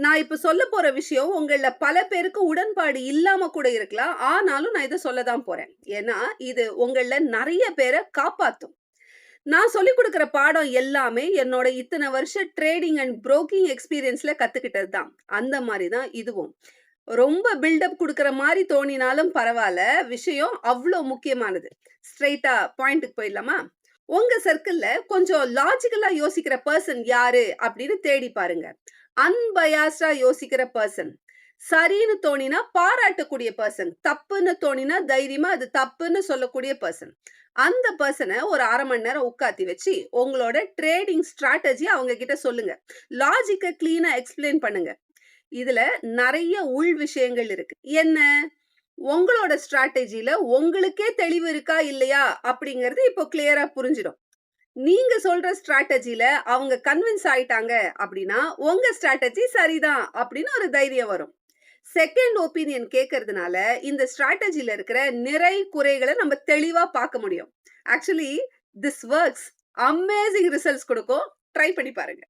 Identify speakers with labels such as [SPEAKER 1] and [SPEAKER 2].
[SPEAKER 1] நான் இப்ப சொல்லப் போற விஷயம் உங்கள்ல பல பேருக்கு உடன்பாடு இல்லாம கூட இருக்கலாம். ஆனாலும் நான் இத சொல்ல தான் போறேன். ஏன்னா, இது உங்கள்ல நெறைய பேர காப்பாத்தும். நான் சொல்லிக் குடுக்குற பாடம் எல்லாமே என்னோட இத்தன வருஷ ட்ரேடிங் அண்ட் புரோக்கிங் எக்ஸ்பீரியன்ஸ்ல கத்துக்கிட்டது தான். அந்த மாரி தான் இதுவும். ரொம்ப பில்டப் குடுக்குற மாரி தோணினாலும் பரவால்ல. விஷயம் அவ்ளோ முக்கியமானது. ஸ்ட்ரெய்ட்டா பாயிண்ட்க்கு போயிடலாமா? உங்க சர்க்கிள்ல கொஞ்சம் லாஜிக்கலா யோசிக்கிற பெர்சன் யாரு? அப்படின்னு தேடி பாருங்க. அன்பயாஸ்டா யோசிக்கிற பெர்சன். சரின்னு தோணினா பாராட்டக்கூடிய பெர்சன். தப்புன்னு தோணினா தைரியமா அது தப்புன்னு சொல்லக்கூடிய பெர்சன். அந்த பெர்சன ஒரு 1/2 மணி நேரம் உட்காத்தி வச்சு, உங்களோட ட்ரேடிங் ஸ்ட்ராட்டஜிய அவங்க கிட்ட சொல்லுங்க. லாஜிக்க கிளீனா எக்ஸ்ப்ளைன் பண்ணுங்க. இதுல நெறைய உள் விஷயங்கள் இருக்கு. என்ன? உங்களோட ஸ்ட்ராட்டஜில உங்களுக்கே தெளிவு இருக்கா? இல்லையா? அப்படிங்கிறது இப்போ கிளியரா புரிஞ்சிடும். நீங்க சொல்ற ஸ்ட்ராட்டஜில அவங்க கன்வின்ஸ் ஆயிட்டாங்க அப்படின்னா, உங்க ஸ்ட்ராட்டஜி சரிதான் அப்படின்னு ஒரு தைரியம் வரும். செகண்ட் ஒப்பீனியன் கேட்கறதுனால, இந்த ஸ்ட்ராட்டஜில இருக்கிற நிறை, குறைகள நம்ம தெளிவா பார்க்க முடியும். Actually this works. Amazing results குடுக்கும். ட்ரை பண்ணி பாருங்க.